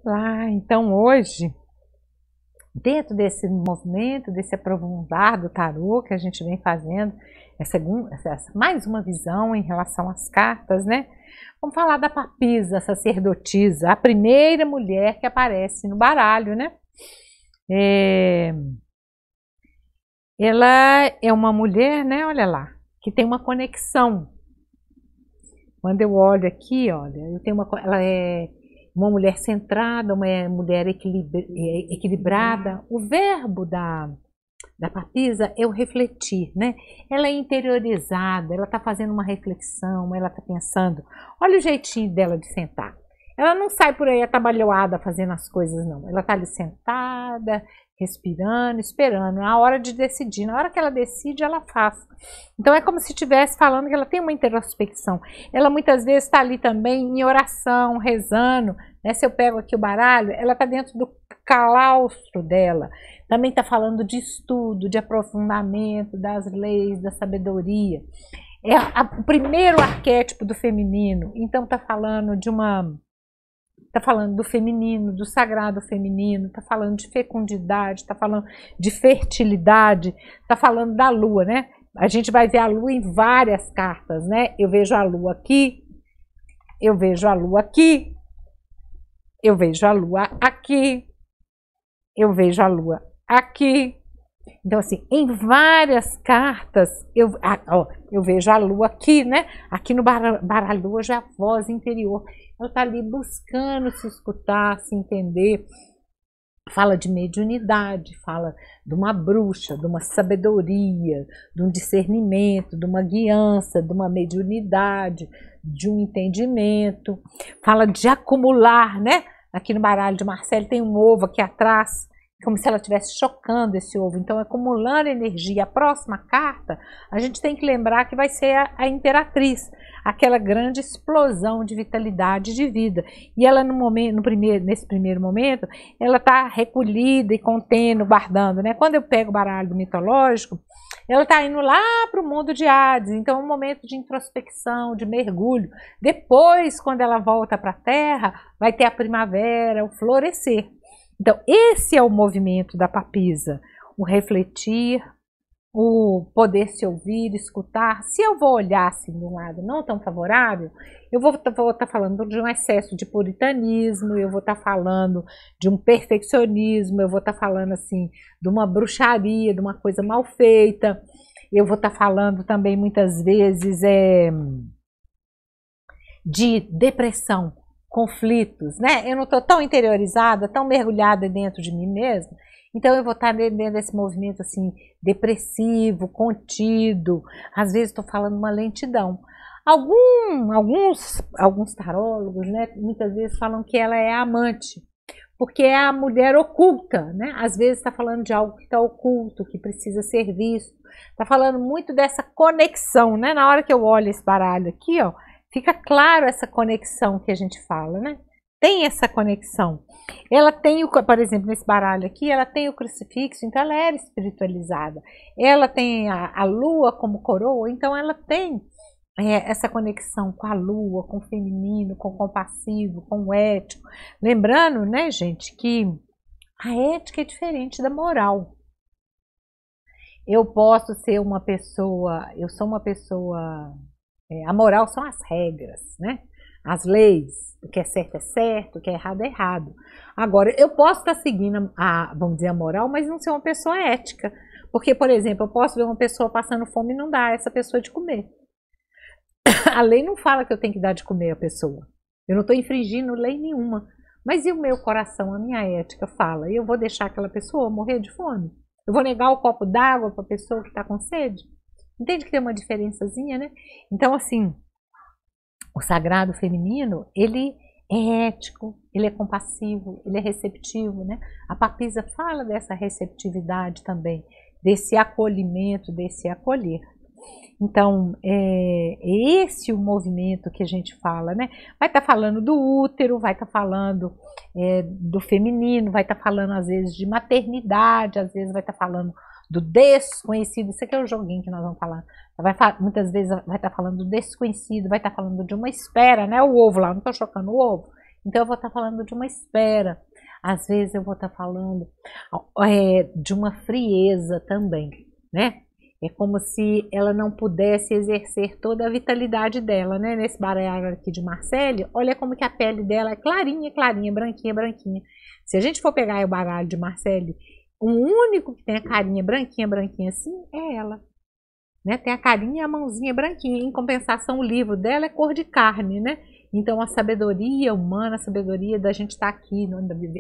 Olá, então hoje, dentro desse movimento, desse aprofundar do tarô que a gente vem fazendo, mais uma visão em relação às cartas, né? Vamos falar da Papisa, sacerdotisa, a primeira mulher que aparece no baralho, né? Ela é uma mulher, né? Olha lá, que tem uma conexão. Quando eu olho aqui, olha, ela é uma mulher centrada, uma mulher equilibrada. O verbo da Papisa é o refletir, né? Ela é interiorizada, ela está fazendo uma reflexão, ela está pensando. Olha o jeitinho dela de sentar. Ela não sai por aí atabalhoada fazendo as coisas, não. Ela está ali sentada, respirando, esperando a hora de decidir. Na hora que ela decide, ela faz. Então é como se estivesse falando que ela tem uma introspecção. Ela muitas vezes está ali também em oração, rezando. Né? Se eu pego aqui o baralho, ela está dentro do claustro dela. Também está falando de estudo, de aprofundamento das leis, da sabedoria. É o primeiro arquétipo do feminino. Então está falando Está falando do feminino, do sagrado feminino, está falando de fecundidade, está falando de fertilidade, está falando da lua, né? A gente vai ver a lua em várias cartas, né? Eu vejo a lua aqui, eu vejo a lua aqui, eu vejo a lua aqui, eu vejo a lua aqui. Então, assim, em várias cartas, eu vejo a lua aqui, né? Aqui no baralho hoje é a voz interior. Ela está ali buscando se escutar, se entender. Fala de mediunidade, fala de uma bruxa, de uma sabedoria, de um discernimento, de uma guiança, de uma mediunidade, de um entendimento. Fala de acumular, né? Aqui no baralho de Marcelo tem um ovo aqui atrás, como se ela estivesse chocando esse ovo, então acumulando energia. A próxima carta, a gente tem que lembrar que vai ser a Imperatriz, aquela grande explosão de vitalidade de vida. E ela nesse primeiro momento, ela está recolhida e contendo, guardando, né? Quando eu pego o baralho mitológico, ela está indo lá para o mundo de Hades, então é um momento de introspecção, de mergulho. Depois, quando ela volta para a Terra, vai ter a primavera, o florescer. Então, esse é o movimento da Papisa, o refletir, o poder se ouvir, escutar. Se eu vou olhar assim de um lado não tão favorável, eu vou estar falando de um excesso de puritanismo, eu vou estar falando de um perfeccionismo, eu vou estar falando assim de uma bruxaria, de uma coisa mal feita, eu vou estar falando também muitas vezes de depressão, conflitos, né? Eu não estou tão interiorizada, tão mergulhada dentro de mim mesma, então eu vou estar dentro desse movimento assim, depressivo, contido, às vezes estou falando uma lentidão. Alguns tarólogos, né, muitas vezes falam que ela é a amante, porque é a mulher oculta, né? Às vezes está falando de algo que está oculto, que precisa ser visto, está falando muito dessa conexão, né? Na hora que eu olho esse baralho aqui, ó, fica claro essa conexão que a gente fala, né? Tem essa conexão. Ela tem, por exemplo, nesse baralho aqui, ela tem o crucifixo, então ela era espiritualizada. Ela tem a lua como coroa, então ela tem essa conexão com a lua, com o feminino, com o compassivo, com o ético. Lembrando, né, gente, que a ética é diferente da moral. Eu posso ser uma pessoa, eu sou uma pessoa... a moral são as regras, né? As leis, o que é certo, o que é errado. Agora, eu posso estar seguindo vamos dizer, a moral, mas não ser uma pessoa ética. Porque, por exemplo, eu posso ver uma pessoa passando fome e não dar a essa pessoa de comer. A lei não fala que eu tenho que dar de comer a pessoa. Eu não estou infringindo lei nenhuma. Mas e o meu coração, a minha ética fala? Eu vou deixar aquela pessoa morrer de fome? Eu vou negar o copo d'água para a pessoa que está com sede? Entende que tem uma diferençazinha, né? Então, assim, o sagrado feminino, ele é ético, ele é compassivo, ele é receptivo, né? A Papisa fala dessa receptividade também, desse acolhimento, desse acolher. Então, é esse o movimento que a gente fala, né? Vai estar falando do útero, vai estar falando do feminino, vai estar falando às vezes de maternidade, às vezes vai estar falando do desconhecido. Isso aqui é o joguinho que nós vamos falar. Muitas vezes vai estar falando do desconhecido, vai estar falando de uma espera, né? O ovo lá, não estou chocando o ovo. Então eu vou estar falando de uma espera. Às vezes eu vou estar falando de uma frieza também, né? É como se ela não pudesse exercer toda a vitalidade dela, né? Nesse baralho aqui de Marcelle, olha como que a pele dela é clarinha, clarinha, branquinha, branquinha. Se a gente for pegar o baralho de Marcelle, o único que tem a carinha branquinha, branquinha assim, é ela. Né? Tem a carinha e a mãozinha branquinha. Em compensação, o livro dela é cor de carne, né? Então, a sabedoria humana, a sabedoria da gente estar aqui,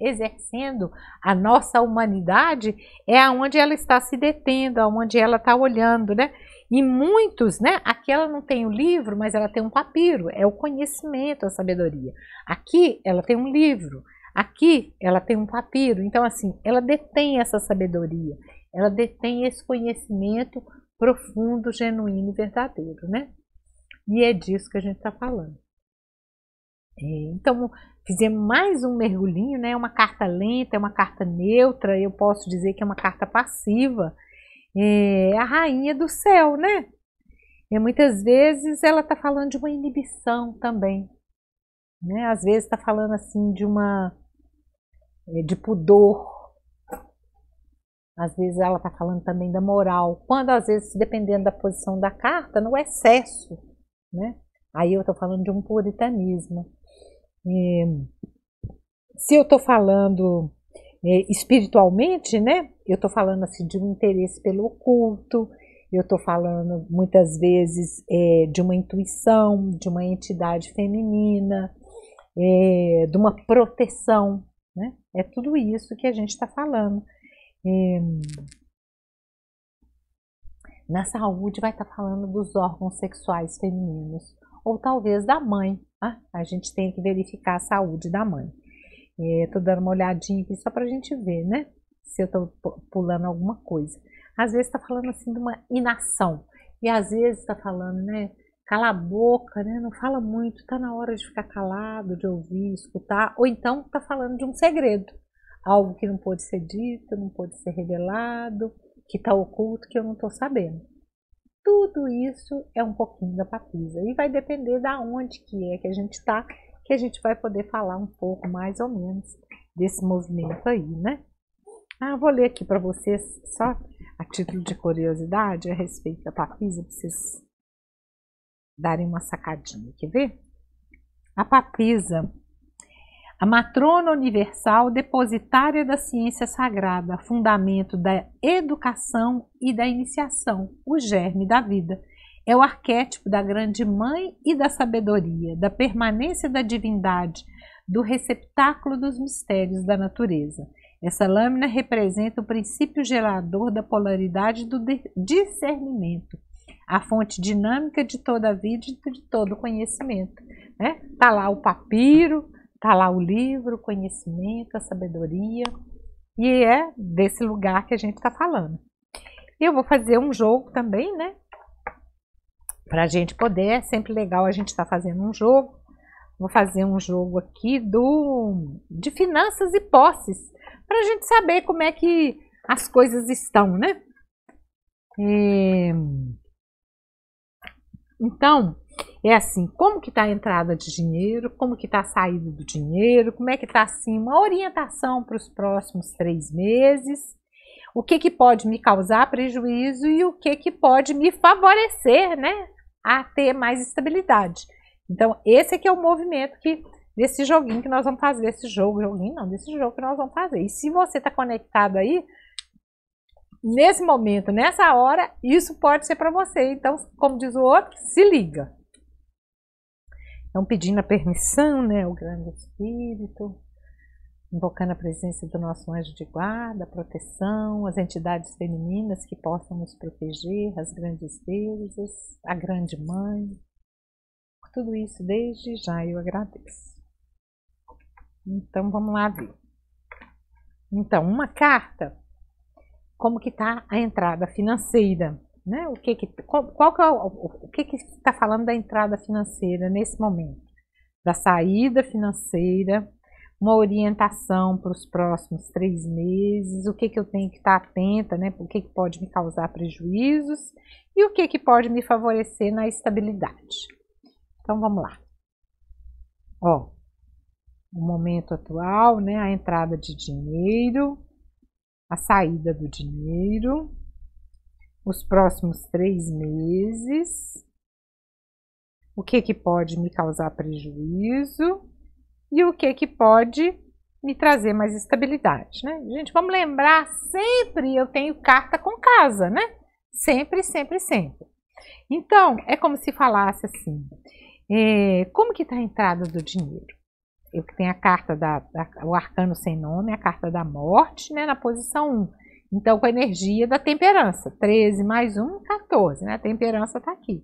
exercendo a nossa humanidade, é aonde ela está se detendo, aonde ela está olhando, né? E muitos, né? Aqui ela não tem o livro, mas ela tem um papiro, é o conhecimento, a sabedoria. Aqui ela tem um livro, aqui ela tem um papiro. Então, assim, ela detém essa sabedoria, ela detém esse conhecimento profundo, genuíno e verdadeiro, né? E é disso que a gente está falando. Então, fizemos mais um mergulhinho, né? É uma carta lenta, é uma carta neutra, eu posso dizer que é uma carta passiva. É a rainha do céu, né? E muitas vezes ela está falando de uma inibição também, né? Às vezes está falando assim de pudor. Às vezes ela está falando também da moral. Quando às vezes, dependendo da posição da carta, no excesso, né? Aí eu estou falando de um puritanismo. Se eu estou falando espiritualmente, né? Eu estou falando assim de um interesse pelo oculto. Eu estou falando muitas vezes de uma intuição, de uma entidade feminina, de uma proteção, né? É tudo isso que a gente está falando. Na saúde vai estar falando dos órgãos sexuais femininos, ou talvez da mãe. A gente tem que verificar a saúde da mãe. Estou dando uma olhadinha aqui só para a gente ver, né? Se eu estou pulando alguma coisa. Às vezes está falando assim de uma inação, e às vezes está falando, né? Cala a boca, né? Não fala muito, está na hora de ficar calado, de ouvir, escutar, ou então está falando de um segredo. Algo que não pode ser dito, não pode ser revelado, que está oculto, que eu não estou sabendo. Tudo isso é um pouquinho da papisa. E vai depender da onde que é que a gente está, que a gente vai poder falar um pouco mais ou menos desse movimento aí, né? Vou ler aqui para vocês, só a título de curiosidade, a respeito da papisa, para vocês darem uma sacadinha. Quer ver? A papisa, a matrona universal depositária da ciência sagrada, fundamento da educação e da iniciação, o germe da vida. É o arquétipo da grande mãe e da sabedoria, da permanência da divindade, do receptáculo dos mistérios da natureza. Essa lâmina representa o princípio gerador da polaridade do discernimento, a fonte dinâmica de toda a vida e de todo o conhecimento. Tá lá o papiro, está lá o livro, o conhecimento, a sabedoria, e é desse lugar que a gente está falando. Eu vou fazer um jogo também, né? Para a gente poder, é sempre legal a gente estar fazendo um jogo. Vou fazer um jogo aqui de finanças e posses, para a gente saber como é que as coisas estão, né? Então, é assim, como que está a entrada de dinheiro, como que está a saída do dinheiro, como é que está assim, uma orientação para os próximos 3 meses, o que pode me causar prejuízo e o que pode me favorecer, né, a ter mais estabilidade. Então, esse aqui é o movimento desse joguinho que nós vamos fazer, desse jogo que nós vamos fazer. E se você está conectado aí, nesse momento, nessa hora, isso pode ser para você. Então, como diz o outro, se liga. Então, pedindo a permissão, né, ao grande Espírito, invocando a presença do nosso anjo de guarda, a proteção, as entidades femininas que possam nos proteger, as grandes deusas, a grande mãe. Por tudo isso, desde já eu agradeço. Então, vamos lá ver. Então, uma carta, como que está a entrada financeira, né? O que está falando da entrada financeira nesse momento? Da saída financeira, uma orientação para os próximos 3 meses, o que eu tenho que estar atenta, né? O que pode me causar prejuízos e o que pode me favorecer na estabilidade. Então vamos lá. o momento atual, né? A entrada de dinheiro, a saída do dinheiro, os próximos 3 meses, o que que pode me causar prejuízo e o que que pode me trazer mais estabilidade, né? Gente, vamos lembrar, sempre eu tenho carta com casa, né? Sempre, sempre, sempre. Então, é como se falasse assim, como que está a entrada do dinheiro? Eu que tenho a carta o arcano sem nome, a carta da morte, né, na posição 1. Então, com a energia da temperança, 13 mais 1, 14, né? A temperança está aqui.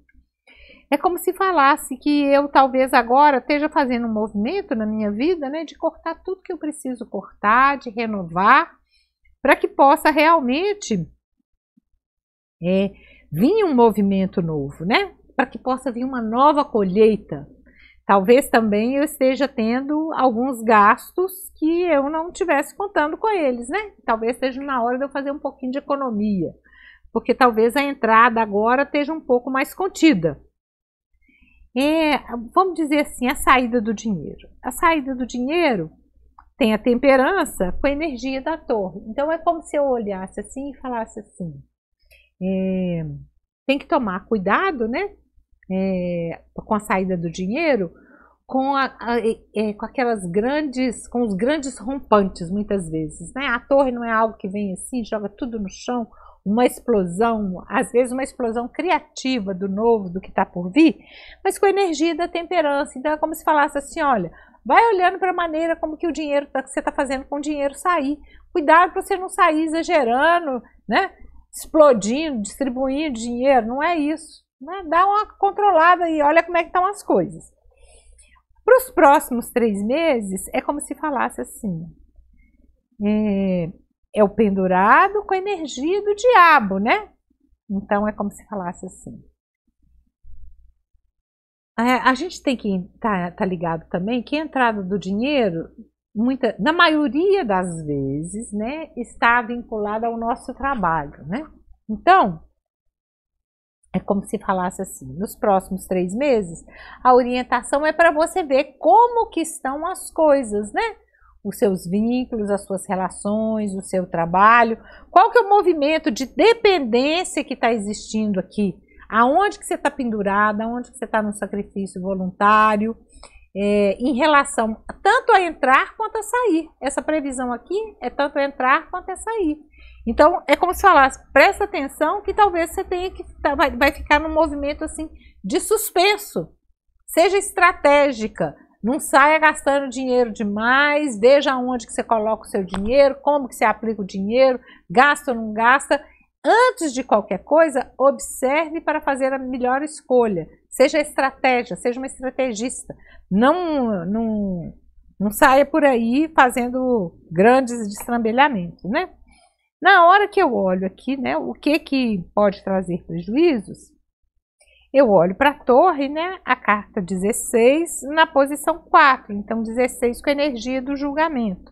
É como se falasse que eu talvez agora esteja fazendo um movimento na minha vida, né, de cortar tudo que eu preciso cortar, de renovar, para que possa realmente vir um movimento novo, né? Para que possa vir uma nova colheita. Talvez também eu esteja tendo alguns gastos que eu não estivesse contando com eles, né? Talvez esteja na hora de eu fazer um pouquinho de economia, porque talvez a entrada agora esteja um pouco mais contida. Vamos dizer assim, a saída do dinheiro. A saída do dinheiro tem a temperança com a energia da torre. Então é como se eu olhasse assim e falasse assim, tem que tomar cuidado, né? Com a saída do dinheiro, com aquelas grandes, com os grandes rompantes muitas vezes, né? A torre não é algo que vem assim, joga tudo no chão, uma explosão, às vezes uma explosão criativa do novo, do que está por vir, mas com a energia da temperança. Então é como se falasse assim, olha, vai olhando para a maneira como que o dinheiro que você está fazendo com o dinheiro sair. Cuidado para você não sair exagerando, né? Explodindo, distribuindo dinheiro, não é isso. Né? Dá uma controlada e olha como é que estão as coisas. Para os próximos 3 meses, é como se falasse assim, é o pendurado com a energia do diabo, né? Então é como se falasse assim. A gente tem que tá ligado também que a entrada do dinheiro, na maioria das vezes, né, está vinculada ao nosso trabalho, né? Então, é como se falasse assim, nos próximos 3 meses, a orientação é para você ver como que estão as coisas, né? Os seus vínculos, as suas relações, o seu trabalho, qual que é o movimento de dependência que está existindo aqui, aonde que você está pendurada, aonde que você está no sacrifício voluntário, em relação tanto a entrar quanto a sair. Essa previsão aqui é tanto a entrar quanto a sair. Então, é como se falasse, presta atenção que talvez você tenha que vai ficar num movimento assim de suspenso. Seja estratégica, não saia gastando dinheiro demais, veja onde que você coloca o seu dinheiro, como que você aplica o dinheiro, gasta ou não gasta. Antes de qualquer coisa, observe para fazer a melhor escolha. Seja estratégia, seja uma estrategista. Não saia por aí fazendo grandes destrambelhamentos, né? Na hora que eu olho aqui, né, o que pode trazer prejuízos, eu olho para a torre, né, a carta 16 na posição 4, então 16 com a energia do julgamento.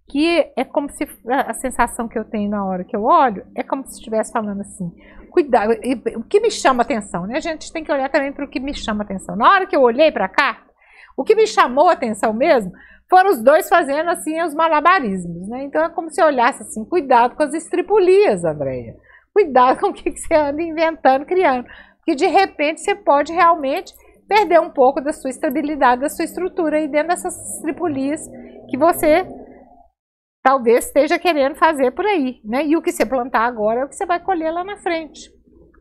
Que é como se, a sensação que eu tenho na hora que eu olho, é como se estivesse falando assim, cuidado, o que me chama atenção, né, a gente tem que olhar também para o que me chama atenção. Na hora que eu olhei para a carta, o que me chamou a atenção mesmo, foram os dois fazendo assim os malabarismos, né? Então é como se eu olhasse assim, cuidado com as estripulias, Andréia. Cuidado com o que você anda inventando, criando. Porque de repente você pode realmente perder um pouco da sua estabilidade, da sua estrutura aí dentro dessas estripulias que você talvez esteja querendo fazer por aí, né? E o que você plantar agora é o que você vai colher lá na frente.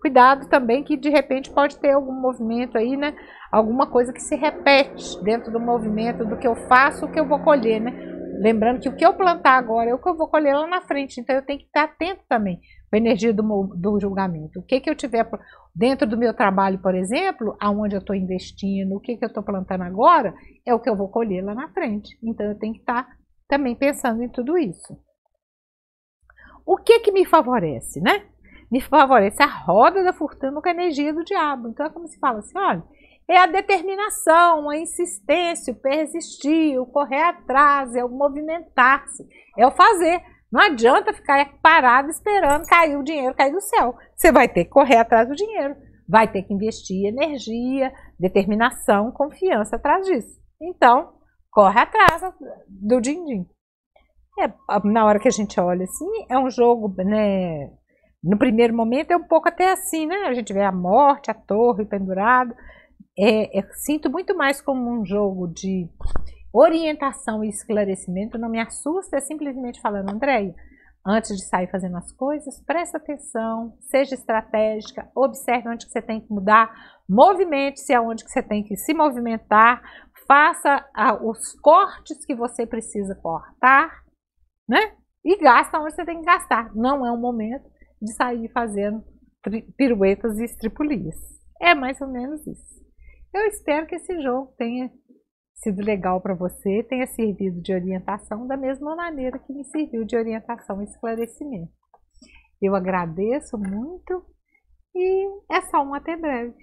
Cuidado também que de repente pode ter algum movimento aí, né? Alguma coisa que se repete dentro do movimento do que eu faço, o que eu vou colher, né? Lembrando que o que eu plantar agora é o que eu vou colher lá na frente, então eu tenho que estar atento também com a energia do julgamento. O que eu tiver dentro do meu trabalho, por exemplo, aonde eu estou investindo, o que eu estou plantando agora, é o que eu vou colher lá na frente. Então eu tenho que estar também pensando em tudo isso. O que me favorece, né? Me favorece a roda da fortuna com a energia do diabo. Então é como se fala assim, olha, é a determinação, a insistência, o persistir, o correr atrás, é o movimentar-se, é o fazer. Não adianta ficar parado esperando cair o dinheiro, cair do céu. Você vai ter que correr atrás do dinheiro, vai ter que investir energia, determinação, confiança atrás disso. Então, corre atrás do din-din. Na hora que a gente olha assim, é um jogo, né? No primeiro momento é um pouco até assim, né? A gente vê a morte, a torre, o pendurado. Sinto muito mais como um jogo de orientação e esclarecimento. Não me assusta, é simplesmente falando, Andréia, antes de sair fazendo as coisas, presta atenção, seja estratégica, observe onde que você tem que mudar, movimente-se aonde que você tem que se movimentar, faça os cortes que você precisa cortar, né? E gasta onde você tem que gastar. Não é o momento de sair fazendo piruetas e estripulias. É mais ou menos isso. Eu espero que esse jogo tenha sido legal para você, tenha servido de orientação da mesma maneira que me serviu de orientação e esclarecimento. Eu agradeço muito e é só um até breve.